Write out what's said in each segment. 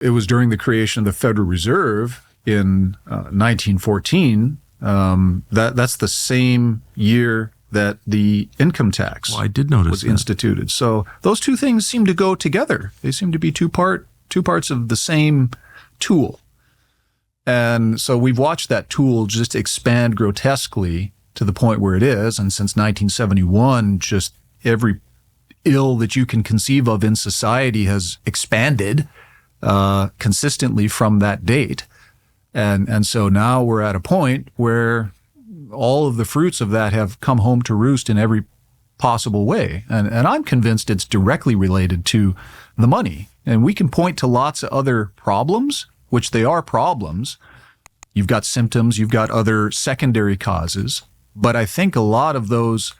It was during the creation of the Federal Reserve in 1914. That's the same year that the income tax I did notice was that. instituted. So those two things seem to go together. They seem to be two parts of the same tool. And so we've watched that tool just expand grotesquely to the point where it is. And since 1971, just every ill that you can conceive of in society has expanded consistently from that date. And so now we're at a point where all of the fruits of that have come home to roost in every possible way. And I'm convinced it's directly related to the money. And we can point to lots of other problems, which they are problems. You've got symptoms, you've got other secondary causes. But I think a lot of those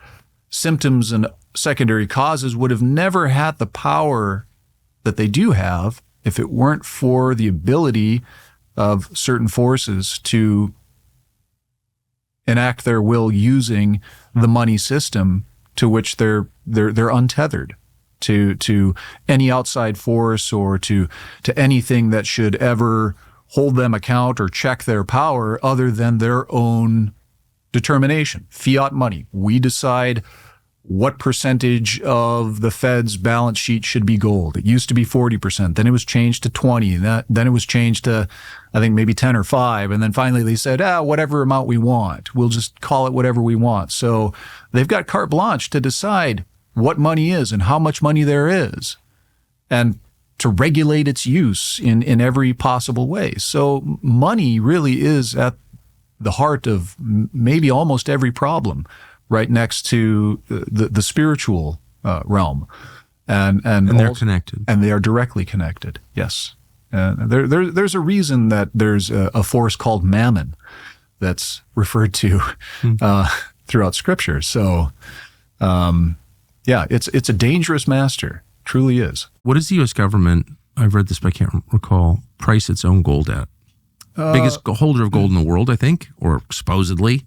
symptoms and secondary causes would have never had the power that they do have if it weren't for the ability of certain forces to enact their will using the money system to which they're untethered to any outside force or to anything that should ever hold them account or check their power other than their own determination. Fiat money. We decide what percentage of the Fed's balance sheet should be gold. It used to be 40%. Then it was changed to 20. Then it was changed to, I think, maybe 10 or 5. And then finally they said, whatever amount we want. We'll just call it whatever we want. So they've got carte blanche to decide what money is and how much money there is, and to regulate its use in every possible way. So money really is at the heart of maybe almost every problem, right next to the spiritual realm, and they're connected, and they are directly connected. Yes, there's a reason that there's a force called mammon that's referred to throughout Scripture. So, it's a dangerous master, truly is. What does the U.S. government? I've read this, but I can't recall. Price its own gold at biggest holder of gold in the world, I think, or supposedly.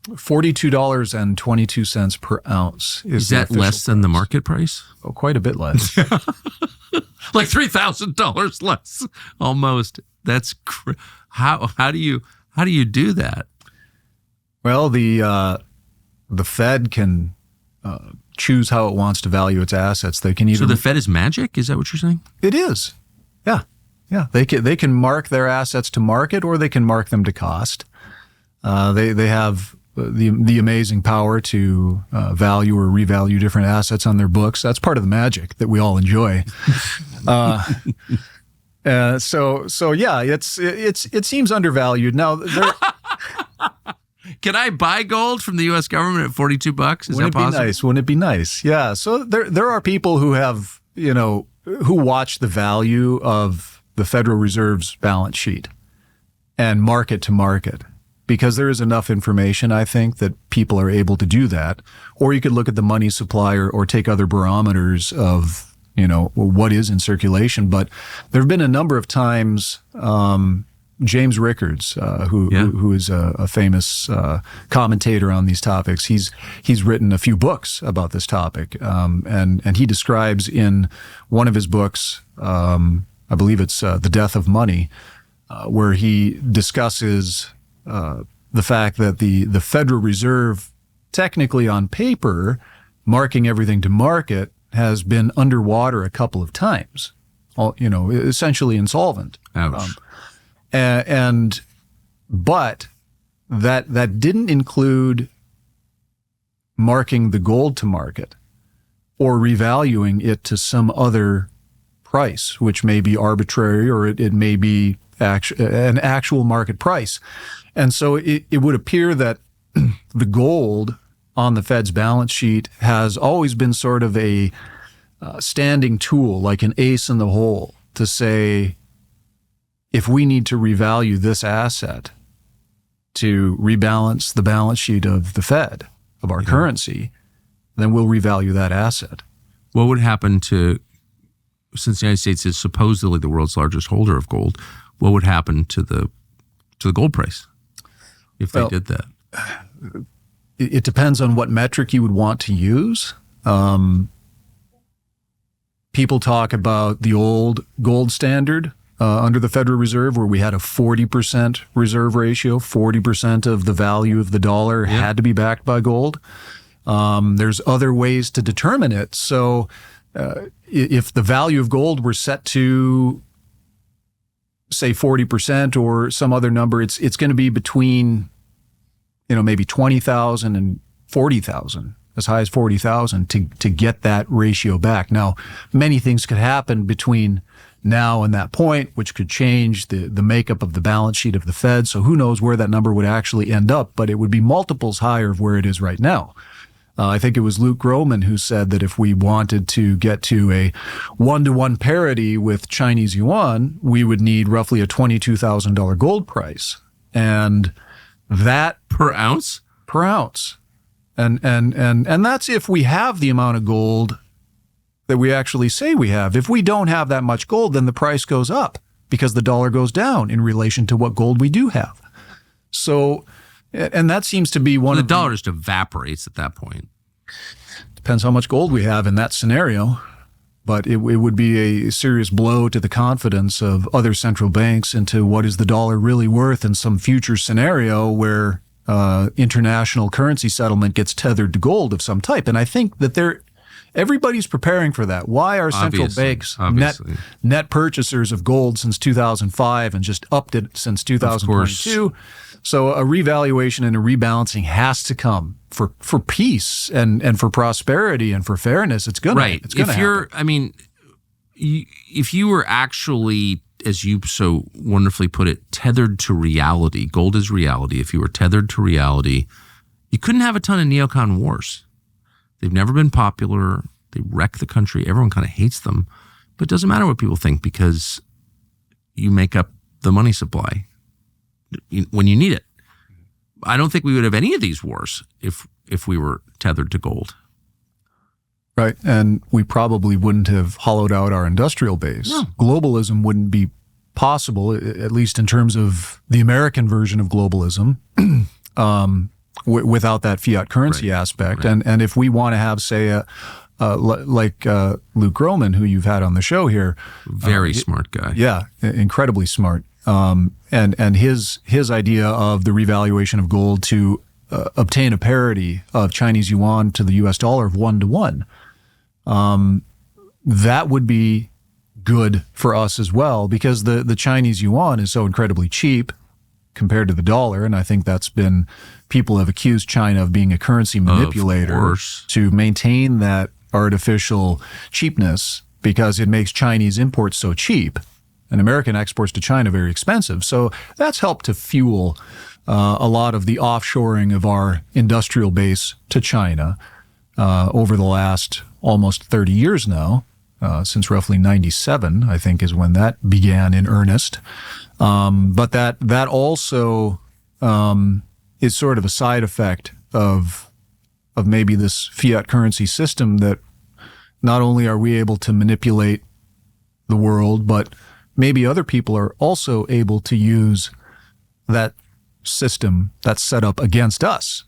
$42.22 per ounce. Is that less than the market price? Oh, quite a bit less. Like $3,000 less, almost. That's how do you do that? Well, the Fed can choose how it wants to value its assets. They can either. So the Fed is magic? Is that what you're saying? It is. Yeah. They can mark their assets to market, or they can mark them to cost. They have the amazing power to value or revalue different assets on their books. That's part of the magic that we all enjoy. So yeah, it seems undervalued. Now, can I buy gold from the U.S. government at $42? Is that possible? Wouldn't it be nice? Yeah. So there are people who have, who watch the value of the Federal Reserve's balance sheet and market to market, because there is enough information, I think, that people are able to do that. Or you could look at the money supply or take other barometers of, what is in circulation. But there have been a number of times, James Rickards, who is a famous commentator on these topics, he's written a few books about this topic, and he describes in one of his books, I believe it's The Death of Money, where he discusses the fact that the Federal Reserve, technically on paper, marking everything to market, has been underwater a couple of times, essentially insolvent. Ouch. But that didn't include marking the gold to market or revaluing it to some other price, which may be arbitrary, or it may be an actual market price. And so it would appear that the gold on the Fed's balance sheet has always been sort of a standing tool, like an ace in the hole, to say, if we need to revalue this asset to rebalance the balance sheet of the Fed, of our currency, then we'll revalue that asset. What would happen since the United States is supposedly the world's largest holder of gold, what would happen to the gold price if they did that? It depends on what metric you would want to use. people talk about the old gold standard under the Federal Reserve, where we had a 40% reserve ratio, 40% of the value of the dollar had to be backed by gold. There's other ways to determine it. So if the value of gold were set to, say, 40% or some other number, it's going to be between, maybe 20,000 and 40,000, as high as 40,000 to get that ratio back. Now, many things could happen between now and that point, which could change the makeup of the balance sheet of the Fed. So who knows where that number would actually end up, but it would be multiples higher of where it is right now. I think it was Luke Gromen who said that if we wanted to get to a 1-to-1 parity with Chinese yuan, we would need roughly a $22,000 gold price. And that per ounce? Per ounce. And that's if we have the amount of gold that we actually say we have. If we don't have that much gold, then the price goes up because the dollar goes down in relation to what gold we do have. So, and that seems to be one of the dollar just evaporates at that point. Depends how much gold we have in that scenario. But it would be a serious blow to the confidence of other central banks into what is the dollar really worth in some future scenario where international currency settlement gets tethered to gold of some type. And I think that everybody's preparing for that. Why are central banks net purchasers of gold since 2005 and just upped it since 2022? So a revaluation and a rebalancing has to come for peace and for prosperity and for fairness. It's gonna right. It's gonna happen. If you were actually, as you so wonderfully put it, tethered to reality, gold is reality. If you were tethered to reality, you couldn't have a ton of neocon wars. They've never been popular. They wreck the country. Everyone kind of hates them. But it doesn't matter what people think because you make up the money supply when you need it. I don't think we would have any of these wars if we were tethered to gold. Right. And we probably wouldn't have hollowed out our industrial base. No. Globalism wouldn't be possible, at least in terms of the American version of globalism, without that fiat currency aspect. Right. And if we want to have, say, like Luke Gromen, who you've had on the show here. Very smart guy. Yeah, incredibly smart. And his idea of the revaluation of gold to obtain a parity of Chinese yuan to the US dollar of 1-to-1, that would be good for us as well because the Chinese yuan is so incredibly cheap compared to the dollar. And I think people have accused China of being a currency manipulator to maintain that artificial cheapness because it makes Chinese imports so cheap and American exports to China very expensive. So that's helped to fuel a lot of the offshoring of our industrial base to China over the last almost 30 years now, since roughly 97, I think is when that began in earnest. But that also is sort of a side effect of maybe this fiat currency system that not only are we able to manipulate the world, but maybe other people are also able to use that system that's set up against us.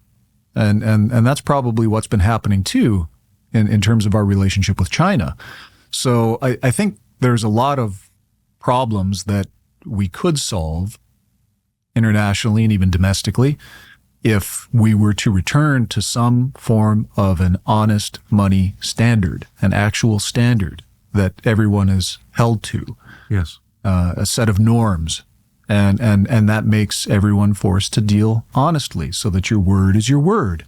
And that's probably what's been happening too in terms of our relationship with China. So I think there's a lot of problems that we could solve internationally and even domestically if we were to return to some form of an honest money standard, an actual standard that everyone is held to. Yes. A set of norms. And that makes everyone forced to deal honestly so that your word is your word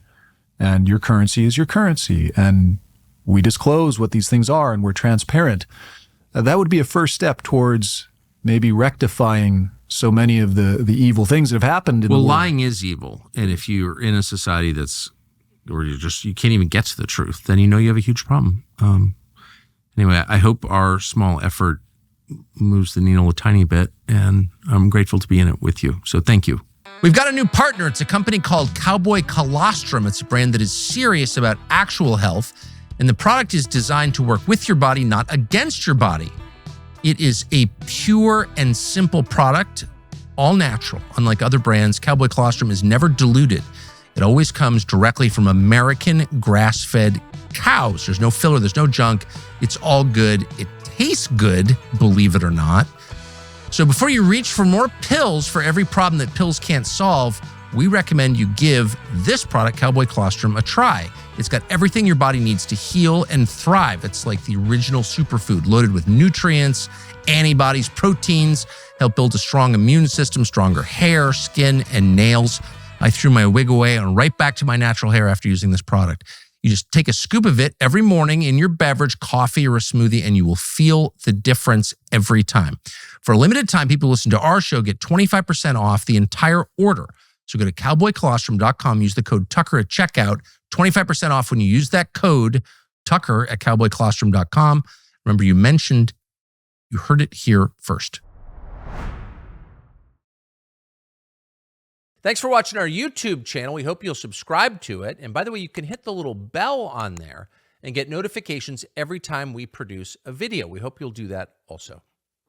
and your currency is your currency. And we disclose what these things are and we're transparent. That would be a first step towards maybe rectifying so many of the evil things that have happened in the world. Lying is evil. And if you're in a society where you can't even get to the truth, then you know you have a huge problem. Anyway, I hope our small effort moves the needle a tiny bit, and I'm grateful to be in it with you. So thank you. We've got a new partner. It's a company called Cowboy Colostrum. It's a brand that is serious about actual health, and the product is designed to work with your body, not against your body. It is a pure and simple product, all natural. Unlike other brands, Cowboy Colostrum is never diluted. It always comes directly from American grass-fed cows. There's no filler, there's no junk. It's all good. It tastes good, believe it or not. So before you reach for more pills for every problem that pills can't solve, we recommend you give this product, Cowboy Colostrum, a try. It's got everything your body needs to heal and thrive. It's like the original superfood, loaded with nutrients, antibodies, proteins, help build a strong immune system, stronger hair, skin, and nails. I threw my wig away and right back to my natural hair after using this product. You just take a scoop of it every morning in your beverage, coffee, or a smoothie, and you will feel the difference every time. For a limited time, people who listen to our show get 25% off the entire order. So go to cowboycolostrum.com, use the code Tucker at checkout, 25% off when you use that code Tucker at cowboycolostrum.com. Remember, you heard it here first. Thanks for watching our YouTube channel. We hope you'll subscribe to it. And by the way, you can hit the little bell on there and get notifications every time we produce a video. We hope you'll do that also.